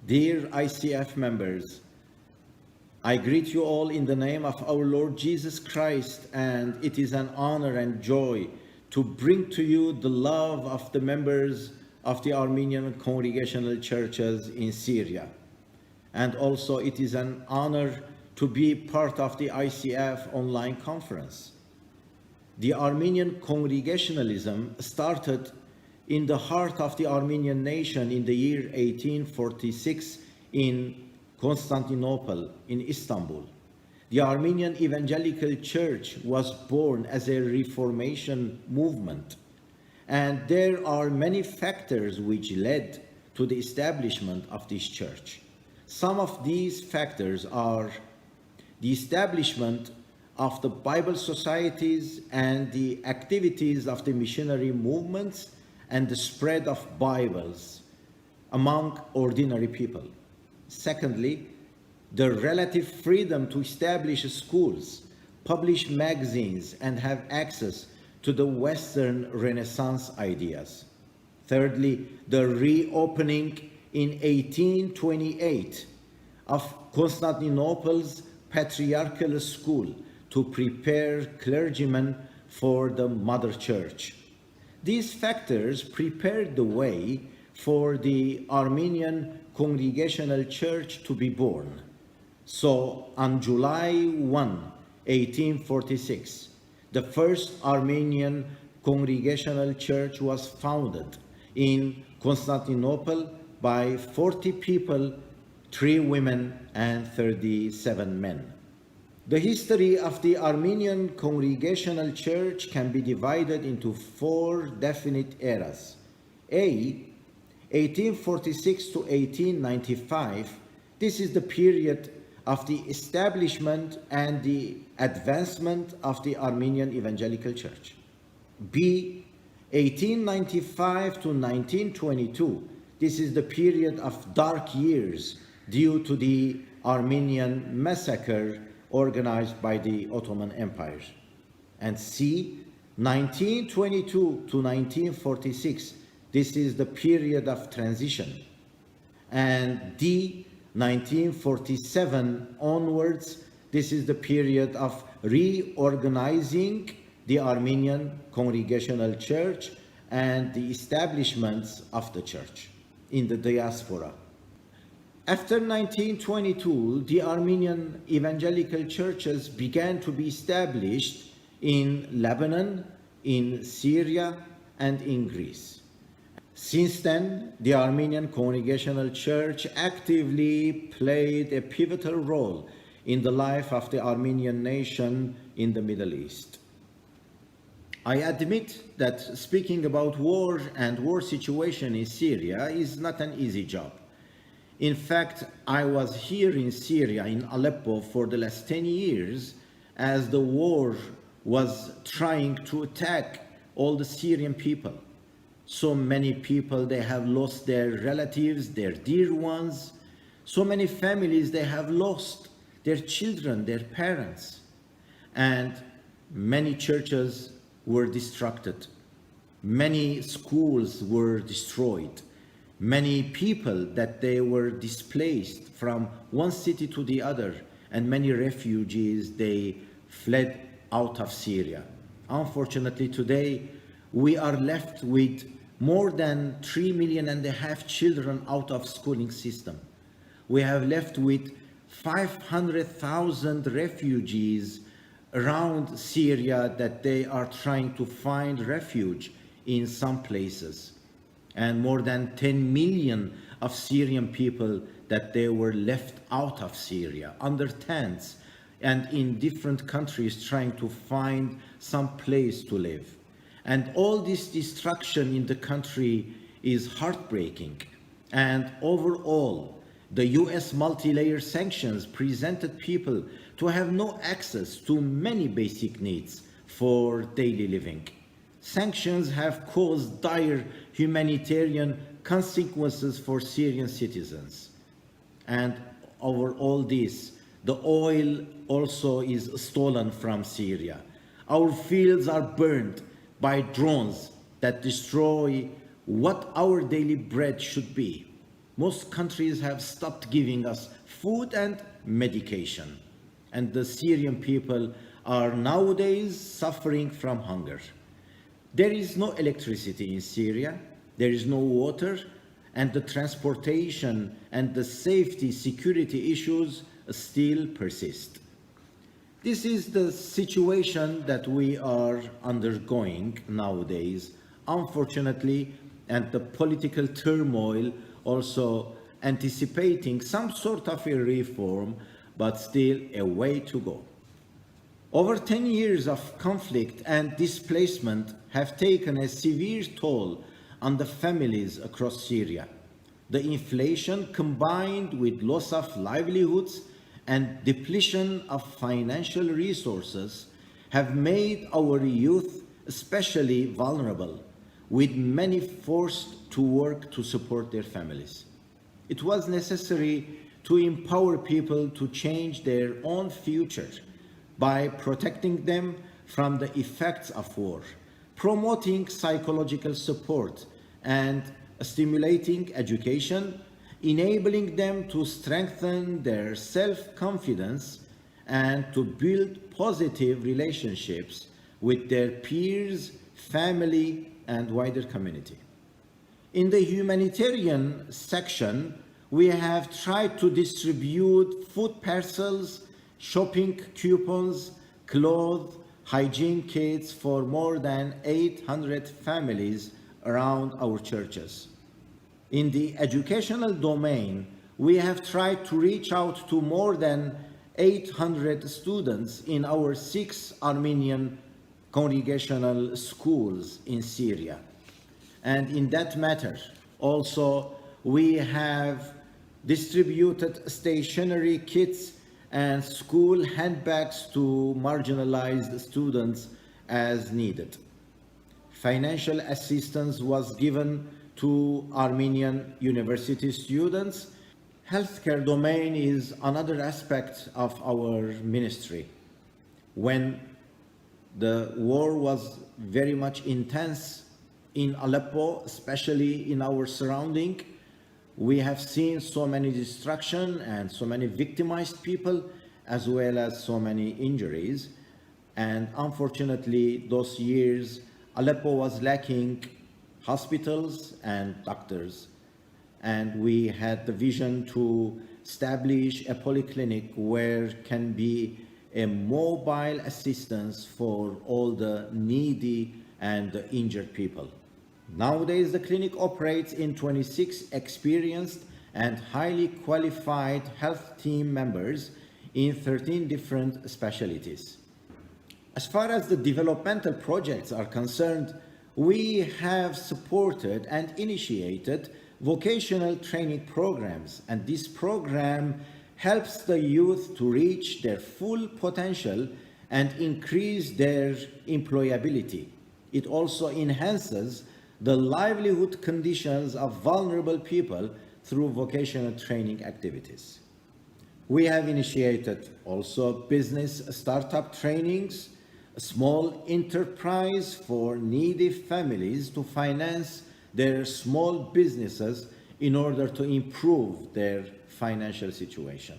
Dear ICF members, I greet you all in the name of our Lord Jesus Christ, and it is an honor and joy to bring to you the love of the members of the Armenian congregational churches in Syria. And also it is an honor to be part of the ICF online conference. The Armenian congregationalism started in the heart of the Armenian nation in the year 1846 in Constantinople, in Istanbul. The Armenian Evangelical Church was born as a Reformation movement, and there are many factors which led to the establishment of this church. Some of these factors are the establishment of the Bible societies and the activities of the missionary movements and the spread of Bibles among ordinary people. Secondly, the relative freedom to establish schools, publish magazines, and have access to the Western Renaissance ideas. Thirdly, the reopening in 1828 of Constantinople's Patriarchal School to prepare clergymen for the Mother Church. These factors prepared the way for the Armenian Congregational Church to be born. So on July 1, 1846, the first Armenian Congregational Church was founded in Constantinople by 40 people, 3 women and 37 men. The history of the Armenian Congregational Church can be divided into 4 definite eras. A, 1846 to 1895, this is the period of the establishment and the advancement of the Armenian Evangelical Church. B, 1895 to 1922, this is the period of dark years due to the Armenian massacre organized by the Ottoman Empire. And C, 1922 to 1946, this is the period of transition. And D, 1947 onwards, this is the period of reorganizing the Armenian Congregational Church and the establishments of the church in the diaspora. After 1922, the Armenian evangelical churches began to be established in Lebanon, in Syria, and in Greece. Since then, the Armenian Congregational Church actively played a pivotal role in the life of the Armenian nation in the Middle East. I admit that speaking about war and war situation in Syria is not an easy job. In fact, I was here in Syria, in Aleppo, for the last 10 years as the war was trying to attack all the Syrian people. So many people, they have lost their relatives, their dear ones. So many families, they have lost their children, their parents. And many churches were destructed. Many schools were destroyed. Many people that they were displaced from one city to the other, and many refugees, they fled out of Syria. Unfortunately, today we are left with more than 3.5 million children out of schooling system. We have left with 500,000 refugees around Syria that they are trying to find refuge in some places. And more than 10 million of Syrian people that they were left out of Syria, under tents and in different countries trying to find some place to live. And all this destruction in the country is heartbreaking. And overall, the US multi-layer sanctions presented people to have no access to many basic needs for daily living. Sanctions have caused dire humanitarian consequences for Syrian citizens. And over all this, the oil also is stolen from Syria. Our fields are burned by drones that destroy what our daily bread should be. Most countries have stopped giving us food and medication, and the Syrian people are nowadays suffering from hunger. There is no electricity in Syria, there is no water, and the transportation and the safety security issues still persist. This is the situation that we are undergoing nowadays, unfortunately, and the political turmoil also anticipating some sort of a reform, but still a way to go. Over 10 years of conflict and displacement have taken a severe toll on the families across Syria. The inflation combined with loss of livelihoods and depletion of financial resources have made our youth especially vulnerable, with many forced to work to support their families. It was necessary to empower people to change their own future by protecting them from the effects of war, promoting psychological support, and stimulating education, enabling them to strengthen their self-confidence and to build positive relationships with their peers, family, and wider community. In the humanitarian section, we have tried to distribute food parcels, shopping coupons, clothes, hygiene kits for more than 800 families around our churches. In the educational domain, we have tried to reach out to more than 800 students in our 6 Armenian congregational schools in Syria. And in that matter, also, we have distributed stationery kits and school handbags to marginalized students as needed. Financial assistance was given to Armenian university students. Healthcare domain is another aspect of our ministry. When the war was very much intense in Aleppo, especially in our surrounding, we have seen so many destruction and so many victimized people, as well as so many injuries. And unfortunately, those years, Aleppo was lacking hospitals and doctors. And we had the vision to establish a polyclinic where can be a mobile assistance for all the needy and the injured people. Nowadays, the clinic operates in 26 experienced and highly qualified health team members in 13 different specialties. As far as the developmental projects are concerned, we have supported and initiated vocational training programs, and this program helps the youth to reach their full potential and increase their employability. It also enhances the livelihood conditions of vulnerable people through vocational training activities. We have initiated also business startup trainings, a small enterprise for needy families to finance their small businesses in order to improve their financial situation.